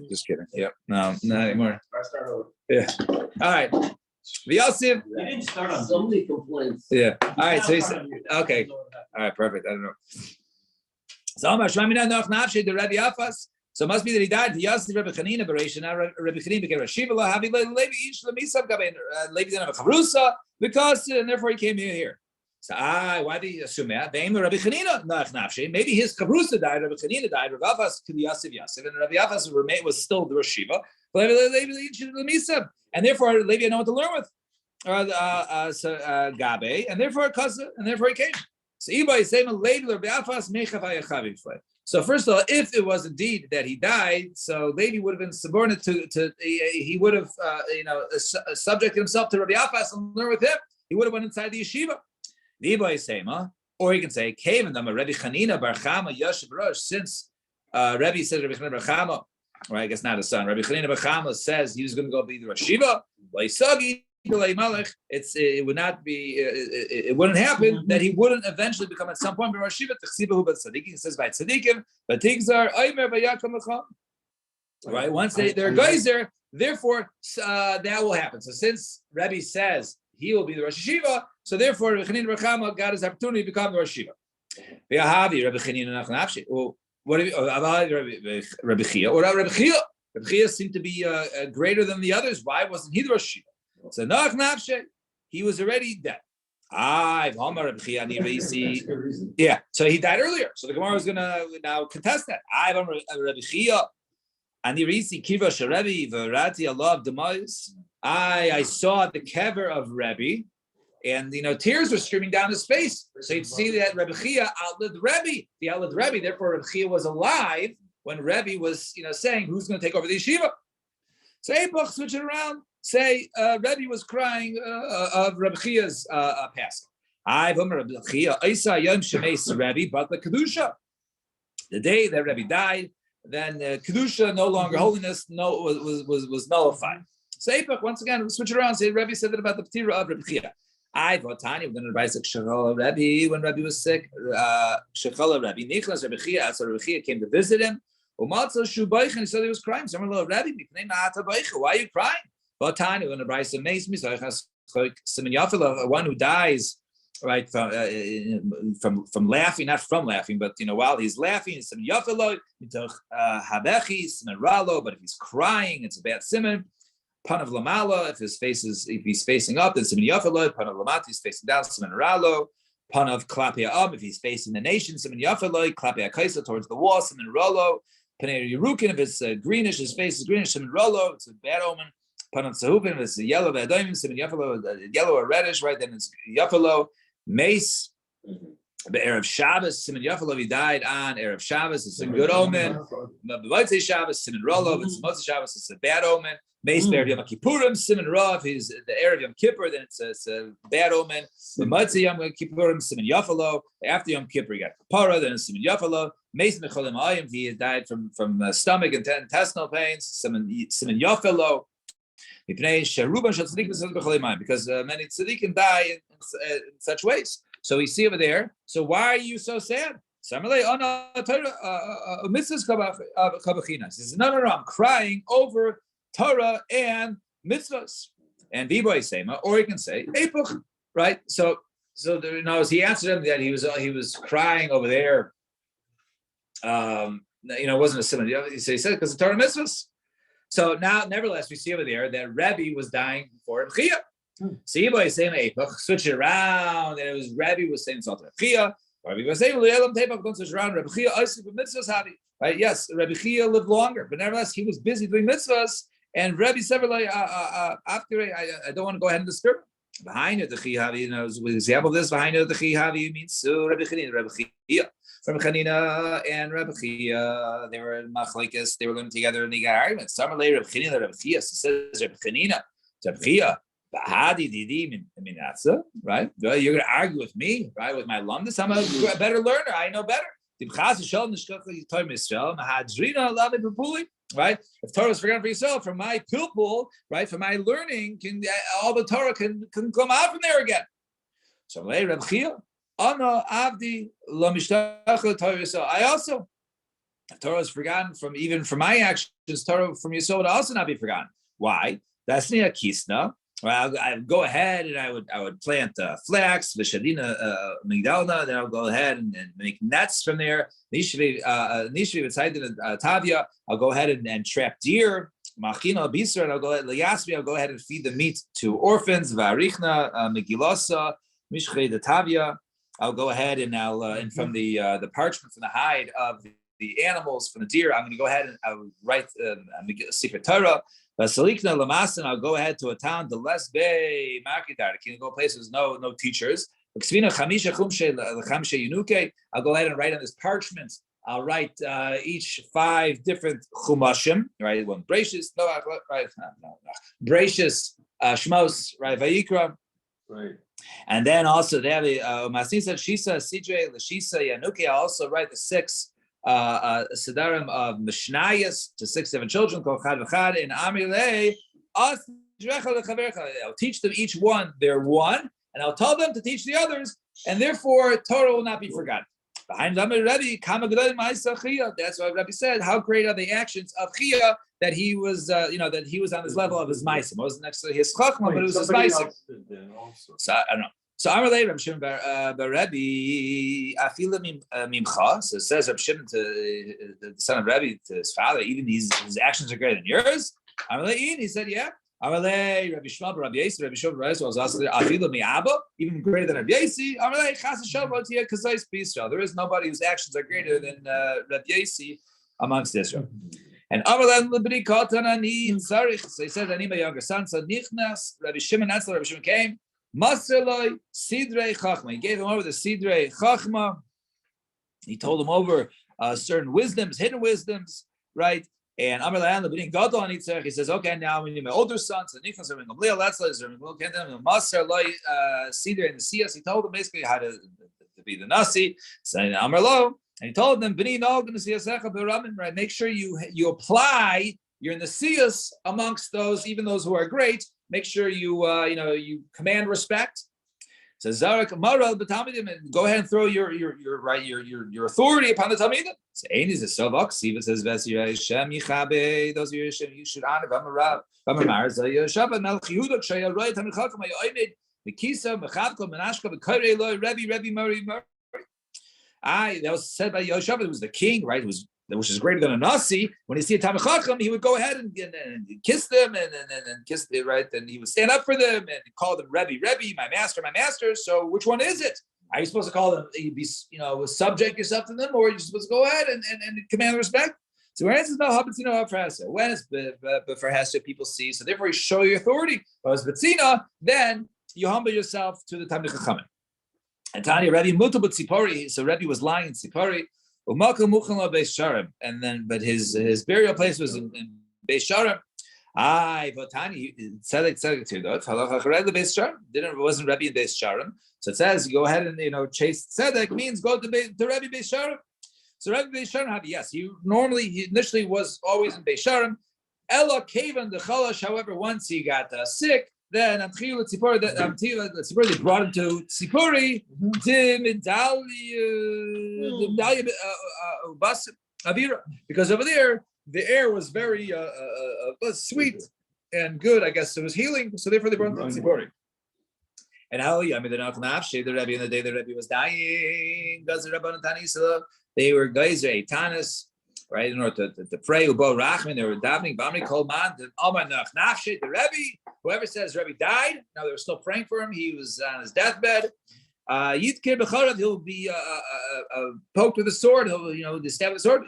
Just kidding. Yep. No, not anymore. Yeah. All right. V'yosef. You didn't start on so many complaints. Yeah. All right. So he said, okay. All right. Perfect. I don't know. So it must be that he died. Yosef Rebbe Chanina Bereishon. Now Rebbe Chanina became Rashiva Lahavi Levi Ish Lemisab Gabein. Levi didn't have a chavrusa because, and therefore he came here. So why did he assume that? Maybe his chavrusa died. Rebbe Chanina died. Rebbe Afas to Yosef, and Rebbe Afas was still the Rashiva. And therefore Levi had no one to learn with, Gabe, and therefore he came. So Ibai saying Levi Rebbe Afas Mechav Hayachavi. So first of all, if it was indeed that he died, so Levi would have been subordinate to he would have subjected himself to Rabbi Afas and learn with him. He would have went inside the yeshiva. Or he can say, Kaven Dama Rabbi Chanina Bar Chama Yoshev Rosh, since Rabbi says Rabbi Chanina Bar Chama, or I guess not his son, Rabbi Chanina Bar Chama says he was going to go be the Rashiva, it would not be. It wouldn't happen that he wouldn't eventually become at some point Rashiva. He says by tzadikim, but tigzar aymer b'yakam l'cham. Right. Once they're geyser, therefore that will happen. So since Rabbi says he will be the Rosh Yeshiva, so therefore Rabbi Chanina Bar Chama got his opportunity to become the Rosh Yeshiva. Rabbi Chanina Nachnafshi. Well, what about Rabbi Chia or Rabbi Chia? Rabbi Chia seemed to be greater than the others. Why wasn't he the Rosh Yeshiva? So Nach Nafshe, he was already dead. Yeah, so he died earlier. So the Gemara is going to now contest that. I saw the kever of Rebbe, and tears were streaming down his face. So you'd see that Rebbe Chia outlived Rebbe. He outlived Rebbe. Therefore, Rebbe Chia was alive when Rebbe was saying who's going to take over the yeshiva. So Epoch, switch it around. Say Rebbe was crying of Rebbe Chia's passing. But the Kedusha, the day that Rebbe died, then Kedusha, no longer holiness, was nullified. So Epoch, once again, switch it around. Say Rebbe said that about the Ptira of Rebbe Chia. We're going to advise Rebbe when Rebbe was sick. Shechala Rebbe Nichlas Rebbe Chia. So Rebbe Chia came to visit him. And he said he was crying. Someone Rebbe, why are you crying? But Tanya, when the Bryce makes me one who dies, right, from laughing, not from laughing, but while he's laughing, but if he's crying, it's a bad simon. Pan of lamala, if he's facing up, then siman yafelo. Pan of lamati, he's facing down, siman ralo. Pan of klapia up, if he's facing the nation, siman yafelo. Klapia kaisa towards the wall, siman ralo. Panei yerukin, if it's greenish, his face is greenish, siman ralo. It's a bad omen. Panam Sahupin, it's a yellow, yellow or reddish, right? Then it's Yafalo, Mace, the Erev Shabbos, Simon Yafalo, he died on Erev Shabbos, it's a good omen. B'Motzei Shabbos, Simon Rolov, it's Motzei Shabbos, it's a bad omen. Mace, Erev Yom Kippurim, Simon Rav, he's the Erev Yom Kippur, then it's a bad omen. B'Motzei Yom Kippurim, Simon Yafalo, after Yom Kippur, you got Kapara, then it's Simon Yafalo. Mace Mecholim Ayim, he died from stomach and intestinal pains, Simon Yafalo. Because many tzaddikim die in such ways. So we see over there. So why are you so sad? He says, no, I'm crying over Torah and mitzvahs. And Viboy Sema, or he can say Epoch, right? So he answered him that he was crying over there. It wasn't a similar. He said because the Torah mitzvahs. So now, nevertheless, we see over there that Rebbe was dying before Rebbe Chia. So Yiboy is saying Epoch, switch it around, and it was Rebbe was saying something to Rebbe Chia. Rebbe was saying don't switch around. Rebbe Chia mitzvahs happy. Right? Yes, Rebbe Chia lived longer, but nevertheless, he was busy doing mitzvahs. And Rebbe said, after I don't want to go ahead and disturb him. Behind the Chihavi, with example of this, behind the Chihavi means Rebbe Chia. From Chanina and Rebbe Chia, they were in machlekes, they were living together and they got arguments. Some lay Rebbe Chanina, Rebbe Chia, says Rebbe Chanina, Rebbe Chia, Bahadi Didi Minatza, right? You're going to argue with me, right? With my alumnus, I'm a better learner, I know better. Right? If Torah is forgotten for yourself, from my pilpul, right? From my learning, all the Torah can come out from there again. So lay Rebbe Chia. I also Torah is forgotten even from my actions. Torah from your soul would also not be forgotten. Why? That's near kisna. Well, I would go ahead and I would plant flax, v'shadina migdalna. Then I'll go ahead and make nets from there. Nishvi tavia. I'll go ahead and trap deer. Machina bisar. And I'll go ahead and feed the meat to orphans. V'arichna megilasa mishchei the tavia. I'll go ahead and and from the parchment from the hide of the animals from the deer, I'm going to go ahead and I'll write secret Torah. Salikna lamasan, I'll go ahead to a town, the less bay marketar. Can go places no teachers. I'll go ahead and write on this parchment. I'll write each 5 different chumashim, right? One Bereshis, Bereshis, Shmos, right? Vayikra, right. And then also they have Masisa, Shisa, Sidre, Lashisa, Yanuki. I also write the 6 Sidarim of Mishnayos to 6 different children called Chad V'Chad in Amirei. I'll teach them each one their one, and I'll tell them to teach the others, and therefore Torah will not be forgotten. Behind Rebbe, that's why Rebbe said, "How great are the actions of Chia that he was, that he was on this level of his ma'asim. It wasn't necessarily his chachma, but it was his ma'asim." So I don't know. So I'm related. Reb Shimon bar Rebbe afila mimcha. So it says Reb Shimon to the son of Rebbe to his father. Even his actions are greater than yours. I'm related. He said, "Yeah." I'm related. Rabbi Shmuel bar Rabbi Yossi. Rabbi Shimon bar Yossi was also afila mi'aba, even greater than Rabbi Yossi. I'm related. Chas Shabbat here kazais b'Yisrael. There is nobody whose actions are greater than Rabbi Yossi amongst Israel. And Amalek Libri Katanani Sarich. So he said, "Ani my younger son." So Nichnas Rabbi Shimon. That's Rabbi Shimon came. Maserloi Sidrei Chachma. He gave him over the Sidrei Chachma. He told him over certain wisdoms, hidden wisdoms, right? And Amar Layan Lebedin Gadol Anitzach. He says, "Okay, now we need my older son." So Nichnas Rabbi Gamliel. That's Rabbi Gamliel. Maserloi Sidrei in the Siyas. He told him basically how to be the Nasi. So Amar Lo. And he told them, right? Make sure you apply. You're in the siyas amongst those, even those who are great. Make sure you you command respect. So Zarak Maral B'Talmidim, and go ahead and throw your authority upon the Talmidim. So Ein is a Sovak. Siva says Vesir Hashem Yichabe. Those you should honor. V'Amarav V'Amar Zayashav Melch Yehuda Kshaya Roy Tamichakam Ayomed Mikisa Mechavko Menashka V'Korei Loi Rebbe Mari. That was said by Yoshav. It was the king, right? Which is greater than a nasi. When he see a Talmid Chacham, he would go ahead and kiss them and kiss them, right? And he would stand up for them and call them Rebbe, my master, my master. So which one is it? Are you supposed to call them? You be subject yourself to them, or are you supposed to go ahead and command respect? So when it's no habatzina for hesed, when it's for hesed, people see. So therefore, you show your authority. But as betzina, then you humble yourself to the Talmid Chachamim. And Tanya Rebbe Mutal Tzipori, so Rebbe was lying in Tzipori, and then but his burial place was in Beis Sharim. It wasn't Rebbe in Beis Sharim. So it says go ahead and chase tzedek means go to Rebbe Beis Sharim. So Rebbe Beis Sharim, yes, he initially was always in Beis Sharim. Ella Kavan the Chalash, however, once he got sick. Then Tzipori, they brought him to Tzipori, because over there the air was very sweet and good. I guess it was healing, so therefore they brought him to Tzipori. And how the Rebbe in the day the Rebbe was dying, they were geyser etanis. Right, in order to pray, Ubo Rachman, they were davening, Bamri Kolman, the Amar Nachnafshe, the Rebbe. Whoever says Rebbe died, now they were still praying for him. He was on his deathbed. Yitkir B'charav, he'll be poked with a sword. He'll stab with a sword.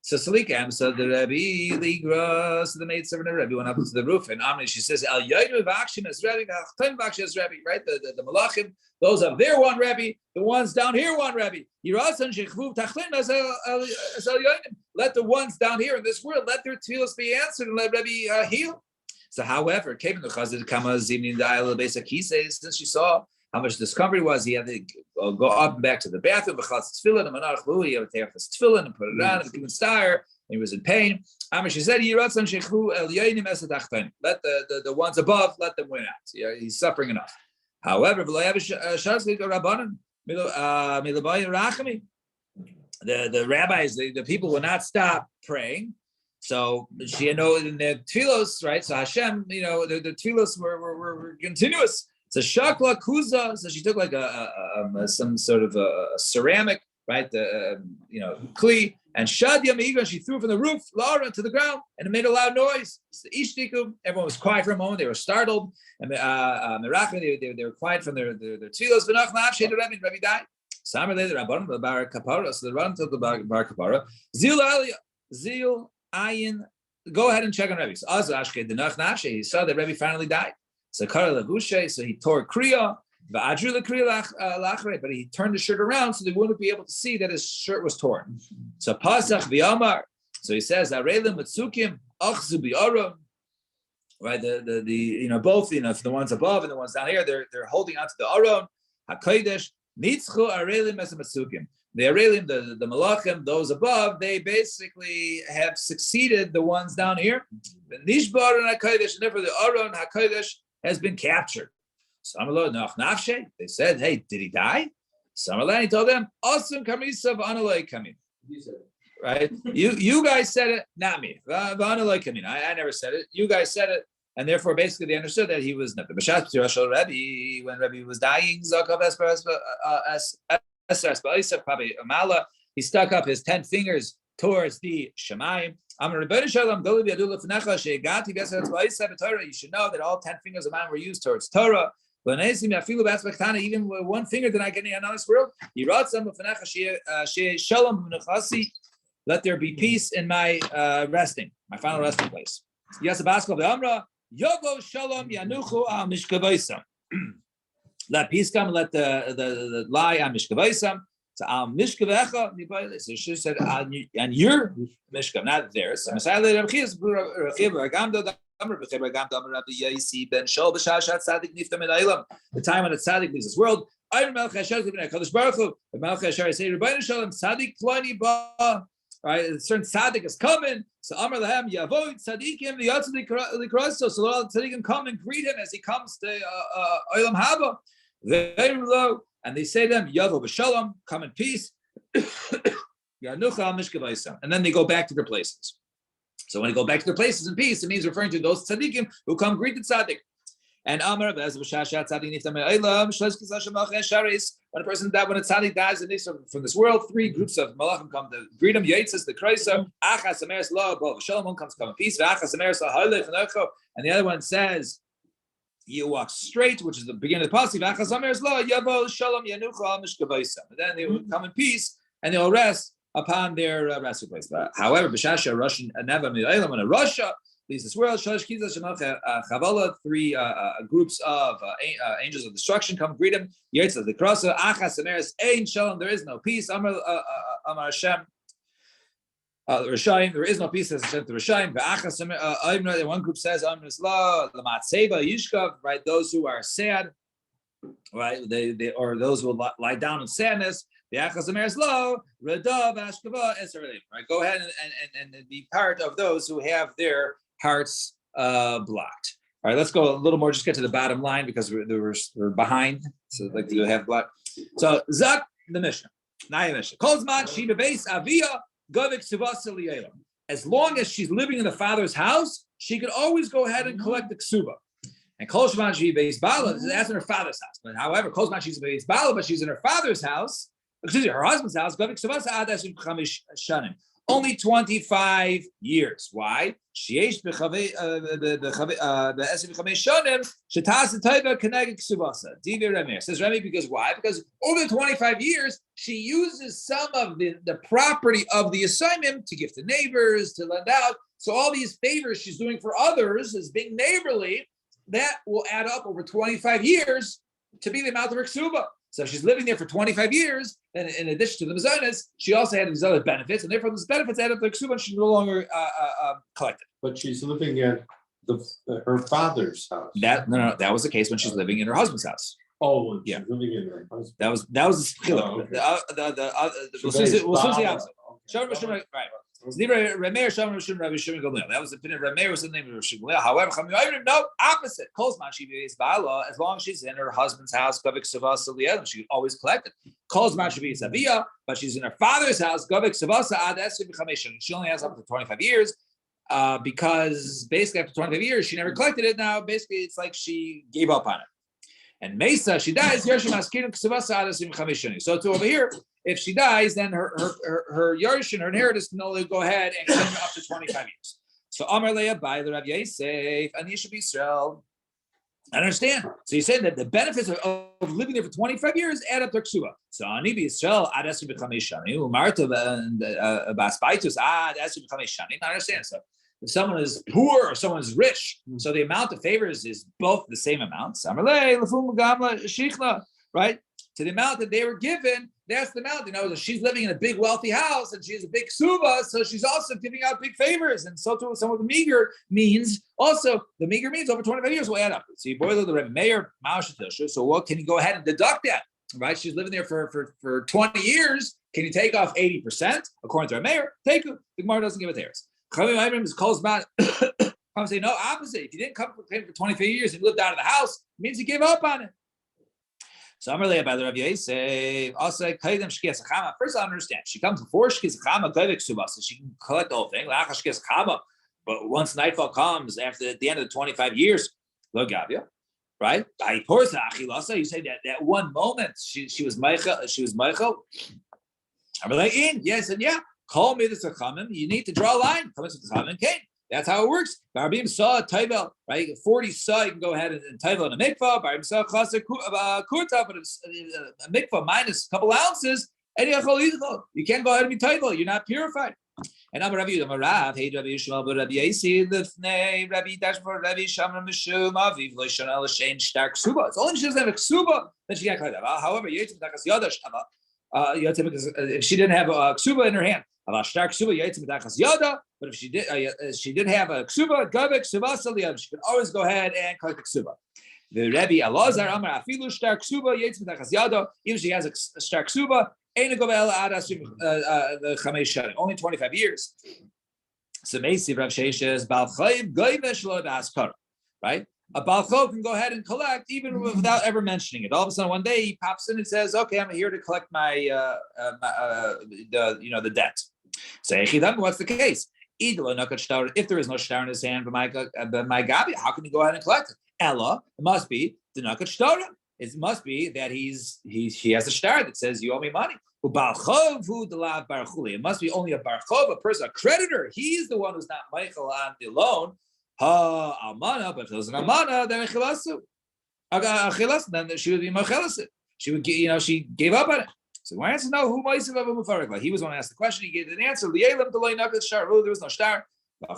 So Salikam, so the Rebbe, Ligra, so the maidservant of the Rebbe went up to the roof, and Amri, she says, El Yoidu Vakshim as Rebbe, Achtim Vakshim as Rebbe, right? The Malachim, those up there one Rebbe, the ones down here one Rebbe. Yirasan Shechvuv Tachlim as El Yoidim. Let the ones down here in this world, let their tefillos be answered and let Rebbe heal. So, however, Kevin the Chazid Kama Zimni the Isle of Besa Kise, since you saw how much discovery was, he had to go up and back to the bathroom, B'chatz Tefillin, and Manach Lu, he had to tear off his tefillin and put it on, and give stire, and he was in pain. She said, Yiratzan Shechvu El Yoinim Esadachtain. Let the ones above, let them win out. Yeah, he's suffering enough. However, the rabbis, the people would not stop praying. So she had no in the tefillos, right? So Hashem, the tefillos were continuous. So shakla kuza. So she took like some sort of a ceramic, right? The kli, and shadya meiga. She threw it from the roof, Laura, to the ground, and it made a loud noise. So ishtiku. Everyone was quiet for a moment. They were startled, and they were quiet from their tefillos. V'nach nafshe the Rebbe died. Samar le the rabbanim the bar kapara. So the rabbanim took the bar kapara. Zil ayin. Go ahead and check on Rebbe. So Az Ashke the nach nafshe. He saw that Rebbe finally died. So Kara Lagushe, so he tore Kriya, but he turned the shirt around so they wouldn't be able to see that his shirt was torn. So Pasach v'Amar, so he says, Arelim Matsukim, Achzu bi'aram, right? The both the ones above and the ones down here, they're holding onto the Aron, HaKodesh, Nitzchu Arelim as Matsukim. The Arelim, the Malachim, those above, they basically have succeeded the ones down here. The Nishbar and HaKodesh, and therefore the Aron HaKodesh has been captured. They said, hey, did he die? He told them, Awesome Kamisav Analai Kamin. Right? You guys said it, not me. I never said it. You guys said it. And therefore, basically, they understood that he was not. When Rebbe was dying, he stuck up his 10 fingers towards the Shemayim. You should know that all 10 fingers of mine were used towards Torah. Even one finger did not get in this world. Let there be peace in my resting, my final resting place. Yes, let peace come, let the lie on Mishkavaisam. So so she said, and your mishkav, not theirs. The time when the tzaddik leaves this world, right? A certain tzaddik is coming. So Amar Lahem Yavoid Tzaddikim the so all the tzaddikim come and greet him as he comes to Olam Haba. Very low. And they say to them, Yavo b'shalom, come in peace. And then they go back to their places. So when they go back to their places in peace, it means referring to those tzaddikim who come greet the tzaddik. And Amar when a person dies, when a tzaddik dies in this from this world, 3 groups of malachim come to greet him. Yaitzes the Kreisa, Achas Ameres La, Shalom, one comes to come in peace, Achas Ameres La, and the other one says, you walk straight, which is the beginning of the pasuk. And then they will come in peace and they will rest upon their resting place. But however, B'shasha Russian never when a Russia leaves this world, 3 groups of angels of destruction come greet him. There is no peace. Amar Hashem. The Rishayim, there is no peace as Hashem to Rishayim. One group says, right? Those who are sad, right? They or those who will lie down in sadness. Right? Go ahead and be part of those who have their hearts blocked. All right, let's go a little more. Just get to the bottom line because we're behind. So like you have blocked. So Zak the Mishnah, Naya Mishnah. Kozman Shiva Beis Avia. As long as she's living in the father's house, she could always go ahead and collect the ksuba. And Kol Shman Shi Beis Bala, that's in her father's house. But however, Kol Shman she's Beis Bala, but she's in her father's house, her husband's house, only 25 years. Why? This is Remy because why? Because over the 25 years, she uses some of the property of the assignment to give to neighbors, to lend out. So all these favors she's doing for others as being neighborly, that will add up over 25 years to be the amount of her ksuba. So she's living there for 25 years, and in addition to the mazonos, she also had these other benefits, and therefore those benefits add up to the ksuba, and she's no longer collected. But she's living at her father's house. That was the case when she's living in her husband's house. Oh, yeah, living in her husband. That was the okay. we'll see the opposite. Right. That was the opinion of Rameir, was the name of Rav Shimon Gamliel. However, no, opposite. As long as she's in her husband's house, she always collected. But she's in her father's house. She only has up to 25 years. Because basically after 25 years, she never collected it. Now, basically, it's like she gave up on it. And Mesa, she dies. So to over here, if she dies, then her Yerushim, her inheritance can only go ahead and continue up to 25 years. So Amar Leah by the Rav Yosef and Yishuv Yisrael. I understand. So you said that the benefits of living there for 25 years add up to ksuba. So Ani Yisrael ad esu b'chamesh shanim, Marta b'aspaitus ad esu b'chamesh shanim. I understand. So if someone is poor or someone is rich, so the amount of favors is both the same amount. Right? To the amount that they were given, that's the amount. She's living in a big wealthy house and she has a big suba, so she's also giving out big favors. And so too, some of the meager means also, the meager means over 25 years will add up. So you boil the Rebbe Meir, so what can you go ahead and deduct that? Right? She's living there for 20 years. Can you take off 80%? According to Rebbe Meir, take it. The Gemara doesn't give it theirs. I'm saying no, opposite. If you didn't come for 25 years and lived out of the house, it means you gave up on it. So I'm really about the Rav Yosef. Also, first I understand. She comes before Shkis Chama, so she can collect the whole thing. But once nightfall comes, after the end of the 25 years, lo gavia, right? You say that one moment she was Michael. I'm like, yes, and yeah. Call me the Chachamim. You need to draw a line. Come to the Chachamim came. That's how it works. Barbim saw a Taivel, right? 40 saw, you can go ahead and Taivel in a mikvah. Barbim saw chaser kurta, but it's a mikvah minus a couple ounces. You can't go ahead and be Taivel. You're not purified. And I'm Rabbi Rav, hey Rabbi Yishmael, but Rabbi Yasi, Lifnei, Rabbi Dashmar, Rabbi Shamar, Mishum, Aviv, Loishan, Elishain, Stark Suba. It's only if she doesn't have a Suba, then she can't collect that. However, if she didn't have a Suba in her hand, but if she did have a ksuba, gavik ksuba saliyah, she could always go ahead and collect the ksuba. The Rebbe Elazar Amar afilu shtar ksuba yaitz mitachas yada. Even she has a shtar ksuba, ain't a govel adas the chamesh shanim. Only 25 years. So Meisi Rav Sheshes Baal Chayiv Goyvesh Lo B'Askara. Right? A Baal Chayiv can go ahead and collect even without ever mentioning it. All of a sudden, one day he pops in and says, "Okay, I'm here to collect my the debt." So what's the case? If there is no shtar in his hand, but my gabi, how can he go ahead and collect it? Ella, it must be the nakat shtar. It must be that he has a shtar that says you owe me money. It must be only a barchov, a person, a creditor. He's the one who's not Michael on the loan. Almana, but if there's an almana, then then she would be machelasit. She would, she gave up on it. So why answer no? Who might have a mufarik? Like he was going to ask the question. He gave an answer. There was no shtar. When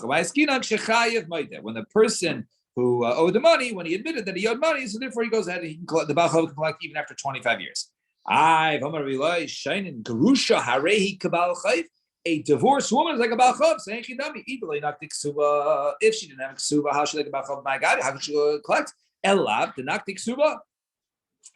the person who owed the money, when he admitted that he owed money, so therefore he goes ahead and he can collect, the Baal Chav can collect even after 25 years. A divorced woman is like a Baal Chav. If she didn't have a ksuba, how should like a Baal Chav? My God, how could she collect? Elav the naktik ksuba.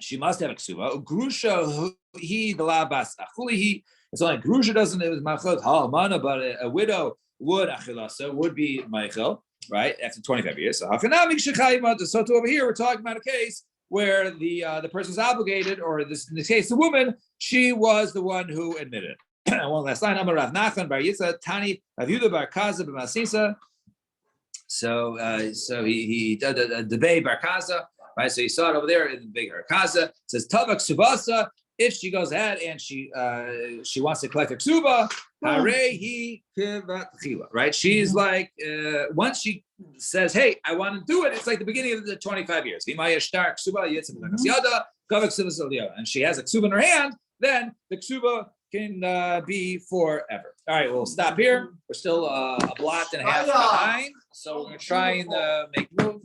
She must have a ksuba. Grusha he the labas achuli he. It's only grusha doesn't. It was machot halmana, but a widow would achilasa would be Michael, right? After 25 years. So hafenamik shechayim. So to over here, we're talking about a case where the person's obligated, or in this case, the woman, she was the one who admitted. One last line. Amar Rav Nachman bar Yitzchak Tani Rav Yehuda bar Kaza b'Masisa. So he did a debate bar Kaza. Right, so you saw it over there in the big Harkaza. It says Tavak Subasa. If she goes ahead and she wants to collect her ksuba, right? She's like once she says, "Hey, I want to do it," it's like the beginning of the 25 years. And she has a ksuba in her hand, then the ksuba can be forever. All right, we'll stop here. We're still a block and a half behind, so we're going to try and make move.